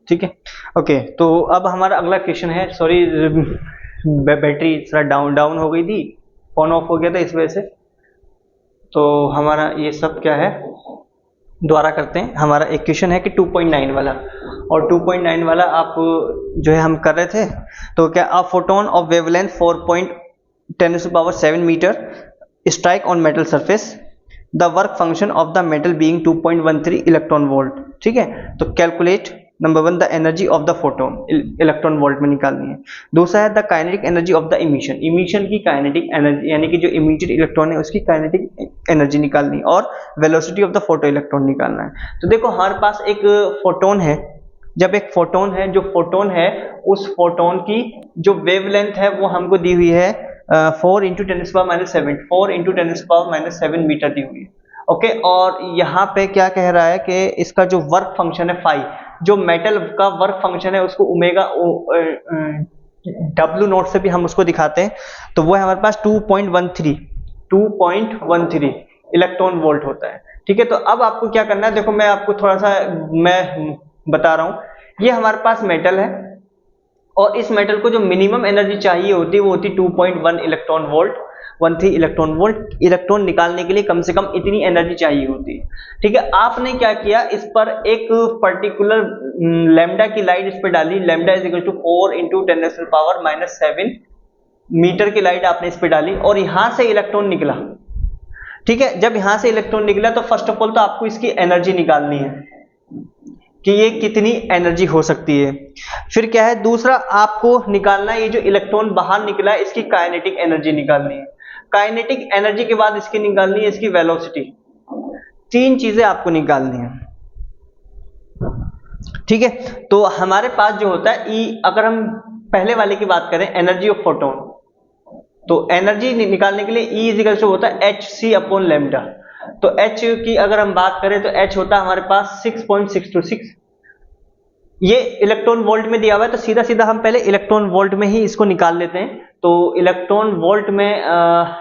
ठीक है। ओके, तो अब हमारा अगला क्वेश्चन है, सॉरी बैटरी थोड़ा डाउन हो गई थी, फोन ऑफ हो गया था इस वजह से। तो हमारा ये सब क्या है, दोबारा करते हैं। हमारा एक क्वेश्चन है कि 2.9 वाला, और 2.9 वाला आप जो है हम कर रहे थे। तो क्या a photon of wavelength 4.10⁷ metre strike on metal surface, the work function of the metal being 2.13 electron volt. ठीक है, तो calculate number 1 the energy of the photon, electron volt में निकालनी है। दूसरा है the kinetic energy of the emission, emission की kinetic energy यानी कि जो इमिटेड इलेक्ट्रॉन है उसकी काइनेटिक एनर्जी निकालनी, और velocity of the photo electron निकालना है। तो देखो हमारे पास एक फोटोन है, जब एक फोटोन है, जो फोटोन है उस फोटोन की जो वेवलेंथ है वो हमको दी हुई है 4 × 10⁻⁷ 4 × 10⁻⁷ मीटर दी हुई है। ओके, और यहाँ पे क्या कह रहा है कि इसका जो वर्क फंक्शन है फाई, जो मेटल का वर्क फंक्शन है उसको ओमेगा W नॉट से भी हम उसको दिखाते हैं, तो वो है हमारे पास 2.13 इलेक्ट्रॉन वोल्ट होता है। ठीक है, तो अब आपको क्या करना है, देखो मैं आपको थोड़ा सा मैं बता रहा हूं। ये हमारे पास मेटल है, और इस मेटल को जो मिनिमम एनर्जी चाहिए होती है वो होती 2.1 electron volt, 13 electron volt. Electron निकालने के लिए कम से कम इतनी एनर्जी चाहिए होती है। ठीक है, आपने क्या किया, इस पर एक पर्टिकुलर लैम्डा की लाइट इस पर डाली, lambda is equal to 4 × 10⁻⁷ metre की लाइट आपने इस पर डाली, और यहां से इलेक्ट्रॉन निकला। ठीक है, जब यहां से इलेक्ट्रॉन निकला तो फर्स्ट ऑफ ऑल तो आपको इसकी एनर्जी निकालनी है कि ये कितनी एनर्जी हो सकती है। फिर क्या है, दूसरा आपको निकालना है ये जो इलेक्ट्रॉन बाहर निकला है इसकी काइनेटिक एनर्जी निकालनी है। काइनेटिक एनर्जी के बाद इसकी निकालनी है इसकी वेलोसिटी। तीन चीजें आपको निकालनी है। ठीक है, तो हमारे पास जो होता है ई, अगर हम पहले वाले की बात करें एनर्जी ऑफ फोटोन, तो एनर्जी निकालने के लिए ई इज इक्वल टू होता है hc/λ। तो h की अगर हम बात करें तो h होता है हमारे पास 6.626। ये इलेक्ट्रॉन वोल्ट में दिया हुआ है, तो सीधा सीधा हम पहले इलेक्ट्रॉन वोल्ट में ही इसको निकाल लेते हैं। तो इलेक्ट्रॉन वोल्ट में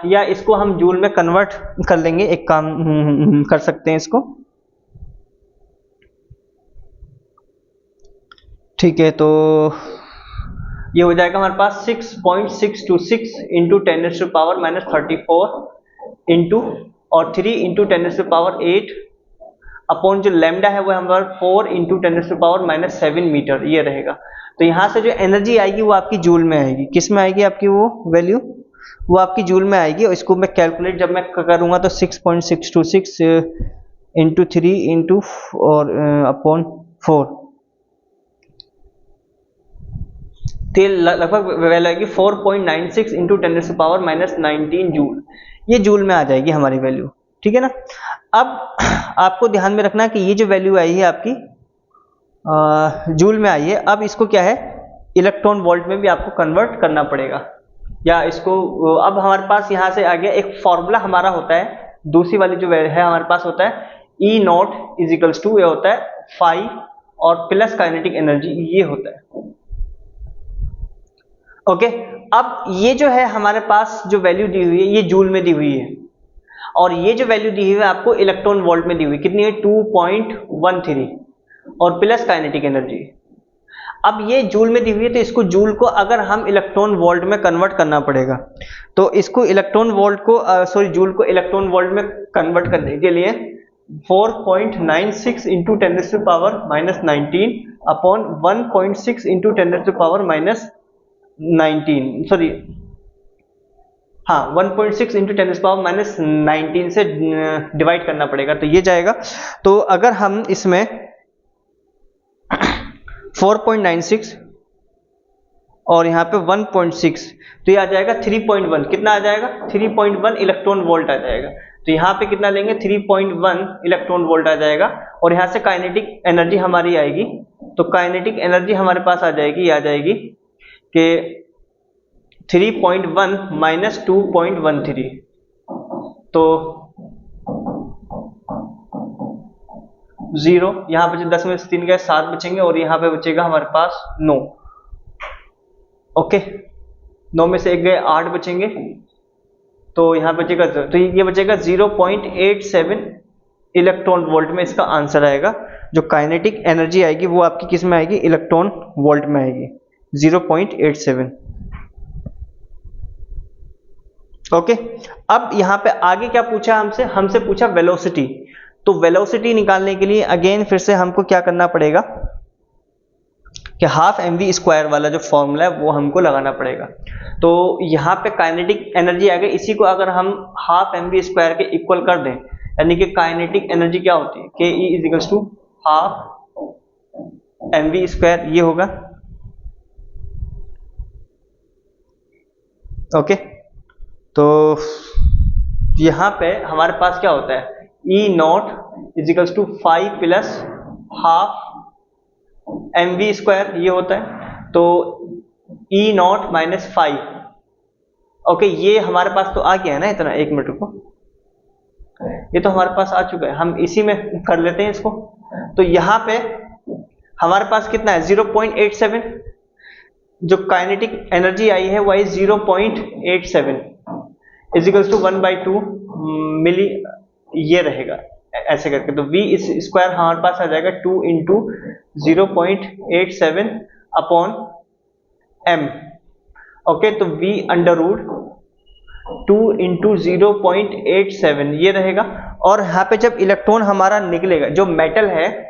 या इसको हम जूल में कन्वर्ट कर लेंगे, एक काम कर सकते हैं इसको। ठीक है, तो ये हो जाएगा हमारे पास 6.626 × 10⁻⁻34 इंटू और 3 × 10⁸ अपॉन जो लैम्डा है वो हमारा 4 × 10⁻⁷ मीटर ये रहेगा। तो यहाँ से जो एनर्जी आएगी वो आपकी जूल में आएगी। किस में आएगी आपकी वो वैल्यू, वो आपकी जूल में आएगी। और इसको मैं कैलकुलेट जब मैं करूँगा तो 6.626 इंटू 3 इंटू और अपॉन 4, तो लगभग वैल्यू आएगी 4.96 × 10⁻⁻19 जूल। ये जूल में आ जाएगी हमारी वैल्यू। ठीक है ना। अब आपको ध्यान में रखना कि ये जो वैल्यू आई है आपकी जूल में आई है। अब इसको क्या है इलेक्ट्रॉन वोल्ट में भी आपको कन्वर्ट करना पड़ेगा, या इसको अब हमारे पास यहाँ से आ गया एक फॉर्मूला हमारा होता है। दूसरी वाली जो है हमारे पास होता है E not is equals to, ये होता है फाई और प्लस काइनेटिक एनर्जी ये होता है। ओके, अब ये जो है हमारे पास जो वैल्यू दी हुई है ये जूल में दी हुई है, और ये जो वैल्यू दी हुई है आपको इलेक्ट्रॉन वोल्ट में दी हुई कितनी है 2.13 और प्लस काइनेटिक एनर्जी। अब ये जूल में दी हुई है, तो इसको जूल को अगर हम इलेक्ट्रॉन वोल्ट में कन्वर्ट करना पड़ेगा, तो इसको इलेक्ट्रॉन वोल्ट को जूल को इलेक्ट्रॉन वोल्ट में कन्वर्ट करने के लिए 4.96 × 10⁻⁻19 अपॉन 1.6 × 10⁻⁻19 सॉरी हाँ 1.6 × 10⁻⁻19 से डिवाइड करना पड़ेगा, तो ये जाएगा। तो अगर हम इसमें 4.96 और यहाँ पे 1.6, तो ये आ जाएगा 3.1। कितना आ जाएगा 3.1 इलेक्ट्रॉन वोल्ट आ जाएगा। तो यहाँ पे कितना लेंगे 3.1 इलेक्ट्रॉन वोल्ट आ जाएगा, और यहाँ से काइनेटिक एनर्जी हमारी आएगी। तो काइनेटिक एनर्जी हमारे पास आ जाएगी कि 3.1 माइनस 2.13, तो 0 यहाँ बचे 10 में से 3 गए 7 बचेंगे, और यहाँ पे बचेगा हमारे पास 9। ओके, 9 में से 1 गए 8 बचेंगे, तो यहाँ बचेगा, तो ये बचेगा 0.87 इलेक्ट्रॉन वोल्ट में इसका आंसर आएगा, जो काइनेटिक एनर्जी आएगी वो आपकी किस में आएगी, इलेक्ट्रॉन वोल्ट में आएगी, 0.87। ओके, अब यहाँ पे आगे क्या पूछा हमसे पूछा वेलोसिटी। तो वेलोसिटी निकालने के लिए अगेन फिर से हमको क्या करना पड़ेगा कि हाफ mv² वाला जो फॉर्मूला है वो हमको लगाना पड़ेगा। तो यहाँ पे काइनेटिक एनर्जी आ गई, इसी को अगर हम हाफ mv² के इक्वल कर दें, यानी कि काइनेटिक एनर्जी क्या होती है, K E is equals to half mv², ये होगा। ओके, तो यहाँ पे हमारे पास क्या होता है, E0 is equals to 5 plus half mv², ये होता है। तो E0 माइनस 5। ओके, ये हमारे पास तो आ गया है ना इतना, 1 मिनट को, ये तो हमारे पास आ चुका है, हम इसी में कर लेते हैं इसको। तो यहाँ पे हमारे पास कितना है, 0.87। जो काइनेटिक एनर्जी आई है वो आई 0.87 इज इक्वल्स टू 1/2 मिली, ये रहेगा ऐसे करके। तो v इस स्क्वायर हमारे पास आ जाएगा 2 इंटू 0.87 अपॉन m। ओके, तो v अंडर रूट 2 इंटू 0.87 ये रहेगा। और यहाँ पे जब इलेक्ट्रॉन हमारा निकलेगा, जो मेटल है,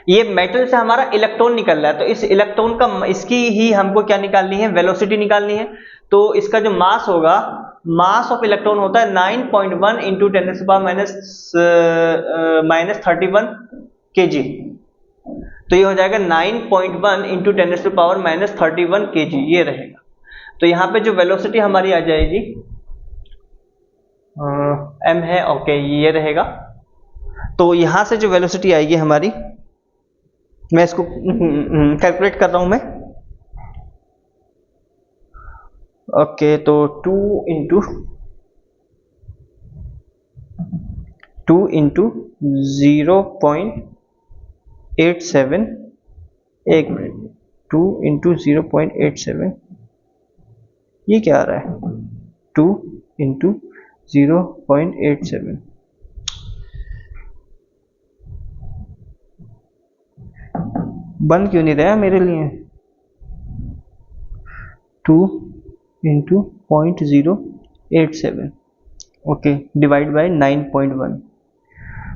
ये मेटल से हमारा इलेक्ट्रॉन निकल रहा है, तो इस इलेक्ट्रॉन का, इसकी ही हमको क्या निकालनी है, वेलोसिटी निकालनी है। तो इसका जो मास होगा, मास ऑफ इलेक्ट्रॉन होता है 9.1 इंटू 10 माइनस 31 kg। तो ये हो जाएगा 9.1 इंटू 10 माइनस 31 kg, ये रहेगा। तो यहाँ पे जो वेलोसिटी हमारी आ जाएगी m है, ओके, ये रहेगा। तो यहाँ से जो वेलोसिटी आएगी हमारी, मैं इसको कैलकुलेट कर रहा हूं मैं। ओके, तो 2 इंटू 0.87, एक मिनट, 2 इंटू 0.87, ये क्या आ रहा है, 2 इंटू 0.87, बंद क्यों नहीं रहा मेरे लिए, 2 इंटू 0.87, ओके, डिवाइड बाय 9.1।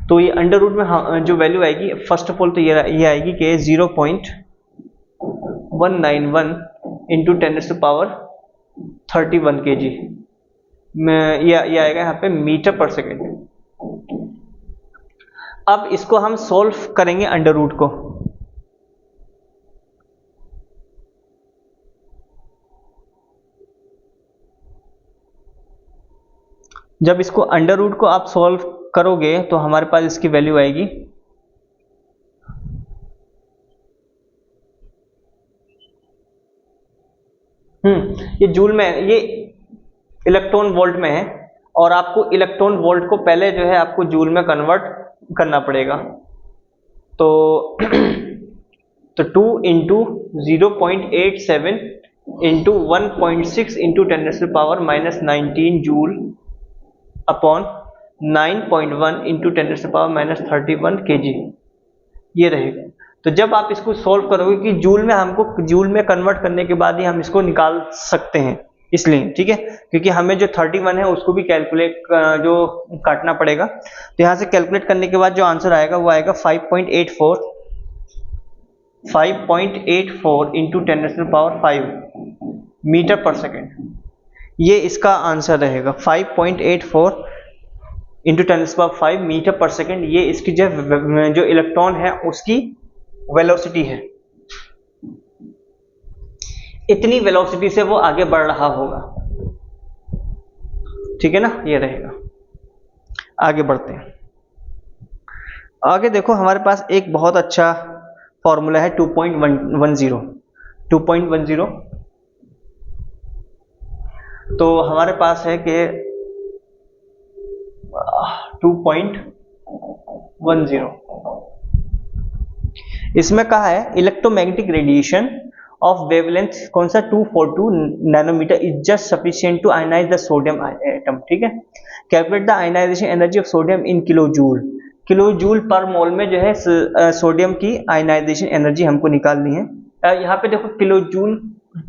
तो ये अंडर रूट में जो वैल्यू आएगी, फर्स्ट ऑफ ऑल तो ये आएगी कि 0.191 इंटू 10⁻31 kg में, ये आएगा यहाँ पे मीटर पर सेकेंड। अब इसको हम सॉल्व करेंगे अंडर रूट को। जब इसको अंडर रूट को आप सॉल्व करोगे तो हमारे पास इसकी वैल्यू आएगी ये जूल में, ये इलेक्ट्रॉन वोल्ट में है, और आपको इलेक्ट्रॉन वोल्ट को पहले जो है आपको जूल में कन्वर्ट करना पड़ेगा। तो 2 into 0.87 into 1.6 into 10⁻⁻19 joule upon 9.1 into 10⁻⁻31 kg, ये रहेगा। तो जब आप इसको सॉल्व करोगे, कि जूल में हमको जूल में कन्वर्ट करने के बाद ही हम इसको निकाल सकते हैं, इसलिए, ठीक है, क्योंकि हमें जो 31 है उसको भी कैलकुलेट जो काटना पड़ेगा। तो यहाँ से कैलकुलेट करने के बाद जो आंसर आएगा वो आएगा 5.84 इंटू 10⁻5 मीटर पर सेकेंड, ये इसका आंसर रहेगा। 5.84 इंटू 10⁻5 मीटर पर सेकेंड, ये इसकी जो इलेक्ट्रॉन है उसकी वेलोसिटी है। इतनी वेलोसिटी से वो आगे बढ़ रहा होगा, ठीक है ना, ये रहेगा। आगे बढ़ते हैं। आगे देखो, हमारे पास एक बहुत अच्छा फॉर्मूला है 2.10। तो हमारे पास है कि 2.10, इसमें कहा है इलेक्ट्रोमैग्नेटिक रेडिएशन ऑफ वेवलेंथ कौन सा, 242 nanometre is just sufficient to ionise the sodium atom, ठीक है। Calculate the ionisation energy of sodium in kilo joule, kilo joule per mole में जो है सोडियम की आयनाइजेशन एनर्जी हमको निकालनी है। यहाँ पे देखो किलो जूल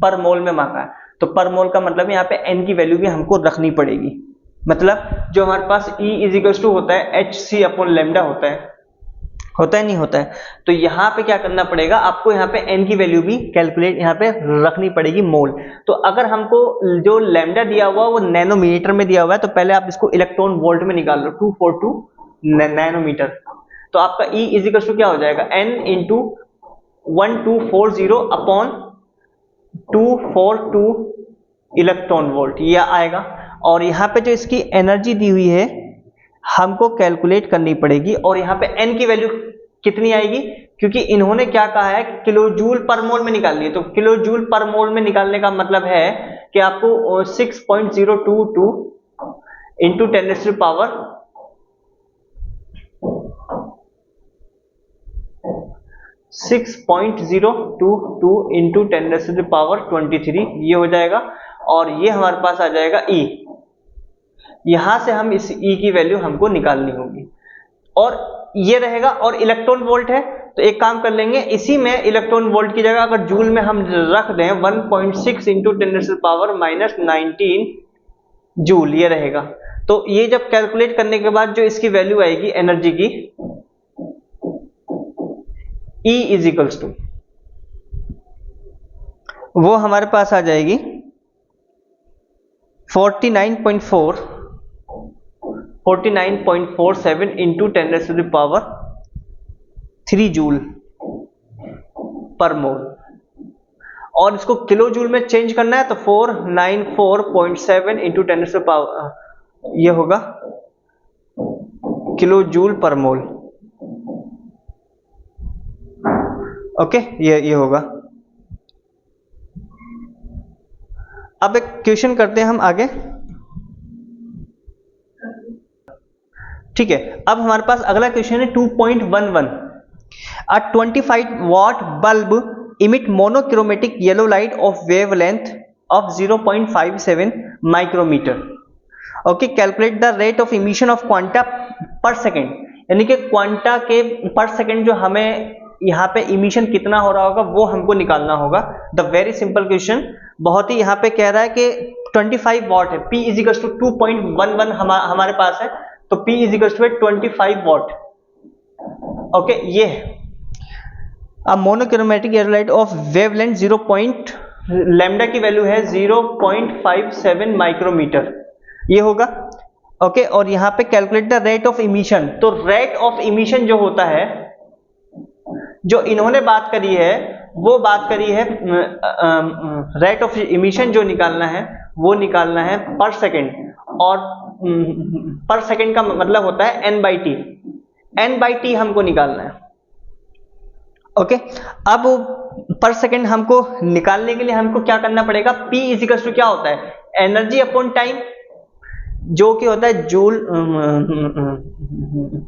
पर मोल में मांगा है, तो पर मोल का मतलब यहाँ पे n की वैल्यू भी हमको रखनी पड़ेगी। मतलब जो हमारे पास E इज इक्वल टू होता है hc अपॉन लैम्डा होता है नहीं होता है, तो यहाँ पे क्या करना पड़ेगा आपको, यहाँ पे n की वैल्यू भी कैलकुलेट यहाँ पे रखनी पड़ेगी मोल। तो अगर हमको जो लैम्डा दिया हुआ वो नैनोमीटर में दिया हुआ है, तो पहले आप इसको इलेक्ट्रॉन वोल्ट में निकाल लो, 242 नैनोमीटर। तो आपका E इज इक्वल टू क्या हो जाएगा, n into 1240 upon 242 electron volt, ये आएगा। और यहाँ पे जो इसकी एनर्जी दी हुई है हमको कैलकुलेट करनी पड़ेगी, और यहाँ पे n की वैल्यू कितनी आएगी, क्योंकि इन्होंने क्या कहा है कि किलो जूल पर मोल में निकालनी है। तो किलो जूल पर मोल में निकालने का मतलब है कि आपको 6.022 into 10 to power 6.022 into 10 to power 23 ये हो जाएगा, और ये हमारे पास आ जाएगा E। यहां से हम इस E की वैल्यू हमको निकालनी होगी, और ये रहेगा। और इलेक्ट्रॉन वोल्ट है, तो एक काम कर लेंगे, इसी में इलेक्ट्रॉन वोल्ट की जगह अगर जूल में हम रख दें 1.6 इंटू 10 टू पावर -19 जूल, ये रहेगा। तो ये जब कैलकुलेट करने के बाद जो इसकी वैल्यू आएगी एनर्जी की, E इज इक्वल्स टू, वो हमारे पास आ जाएगी 49.47 into 10 to the power 3 joule per mole. और इसको किलो जूल में चेंज करना है, तो 494.7 इंटू 10 टू पावर, ये होगा किलो जूल पर मोल। ओके, ये होगा। अब एक क्वेश्चन करते हैं हम आगे, ठीक है। अब हमारे पास अगला क्वेश्चन है 2.11। अ 25 watt bulb emit monochromatic yellow light of wavelength of 0.57 micrometer. Okay, calculate the rate of emission of quanta per second। यानी कि क्वांटा के पर सेकेंड जो हमें यहाँ पे इमिशन कितना हो रहा होगा वो हमको निकालना होगा। द वेरी सिंपल क्वेश्चन, बहुत ही यहाँ पे कह रहा है कि 25 वॉट है, P इज इक्वल टू 2.11 हमारे पास है, तो P is equal to 25 watt. Okay, ये है अब monochromatic air light of wavelength 0. Lambda की वैल्यू है 0.57 माइक्रोमीटर, ये होगा। ओके, और यहाँ पे calculate the rate of emission. तो रेट ऑफ इमिशन जो होता है, जो इन्होंने बात करी है, वो बात करी है रेट ऑफ इमिशन जो निकालना है वो निकालना है पर सेकेंड, और पर सेकेंड का मतलब होता है n/t। n/t हमको निकालना है। ओके, अब पर सेकेंड हमको निकालने के लिए हमको क्या करना पड़ेगा, P इज इक्वल टू क्या होता है, एनर्जी अपॉन टाइम, जो कि होता है जूल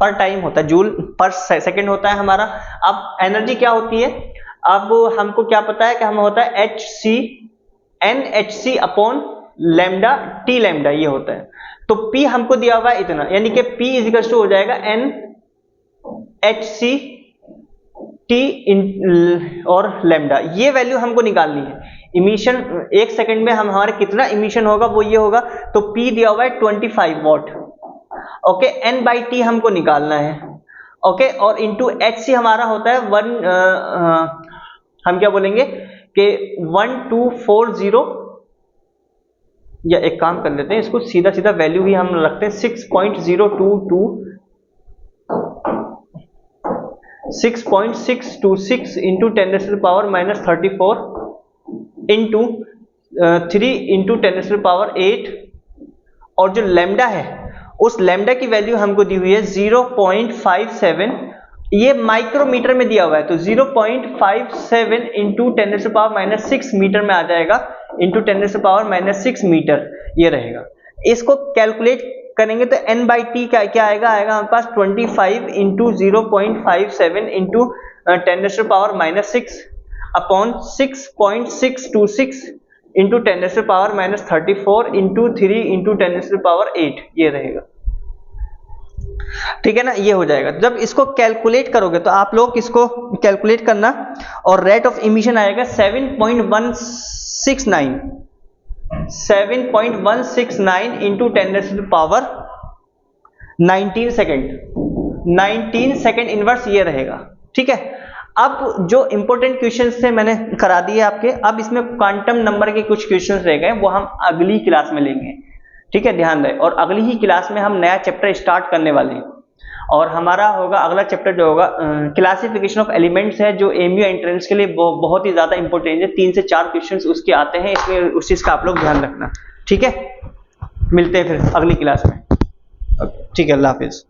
पर टाइम होता है, जूल पर सेकेंड होता है हमारा। अब एनर्जी क्या होती है, अब हमको क्या पता है कि हम होता है NHC upon lambda T lambda, ये होता है। तो P हमको दिया हुआ है इतना, यानी कि P इज इक्वल टू हो जाएगा NHC T और लैम्डा, ये वैल्यू हमको निकालनी है। इमिशन एक सेकंड में हमारे कितना इमिशन होगा वो ये होगा, तो P दिया हुआ है 25 वॉट। ओके, n/t हमको निकालना है। ओके, और इंटू HC हमारा होता है हम क्या बोलेंगे कि 1240, या एक काम कर लेते हैं, इसको सीधा सीधा वैल्यू ही हम रखते हैं 6.626 into 10 to power -34 into 3 into 10 to power 8, और जो लैम्डा है उस लैम्डा की वैल्यू हमको दी हुई है 0.57, ये माइक्रोमीटर में दिया हुआ है, तो 0.57 इंटू 10 टू पावर -6 मीटर में आ जाएगा, इंटू 10 टू पावर -6 मीटर ये रहेगा। इसको कैलकुलेट करेंगे तो n/t क्या आएगा, हमारे पास 25 into 0.57 into 10 to power -6 upon 6.626 into 10 to power -34 into 3 into 10 to power 8, ये रहेगा। ठीक है ना, ये हो जाएगा। जब इसको कैलकुलेट करोगे तो आप लोग इसको कैलकुलेट करना, और रेट ऑफ इमिशन आएगा 7.169 इंटू 10⁻19 सेकेंड, 19 सेकेंड इनवर्स ये रहेगा। ठीक है, अब जो इंपॉर्टेंट क्वेश्चंस थे मैंने करा दिए आपके, अब इसमें क्वांटम नंबर के कुछ क्वेश्चंस रह गए, वो हम अगली क्लास में लेंगे। ठीक है, ध्यान रहे, और अगली ही क्लास में हम नया चैप्टर स्टार्ट करने वाले हैं, और हमारा होगा अगला चैप्टर जो होगा क्लासिफिकेशन ऑफ एलिमेंट्स है, जो एमयू एंट्रेंस के लिए बहुत ही ज्यादा इंपॉर्टेंट है। 3 से 4 क्वेश्चंस उसके आते हैं, इसमें उस चीज का आप लोग ध्यान रखना। ठीक है, मिलते हैं फिर अगली क्लास में। ठीक है, अल्लाह हाफिज।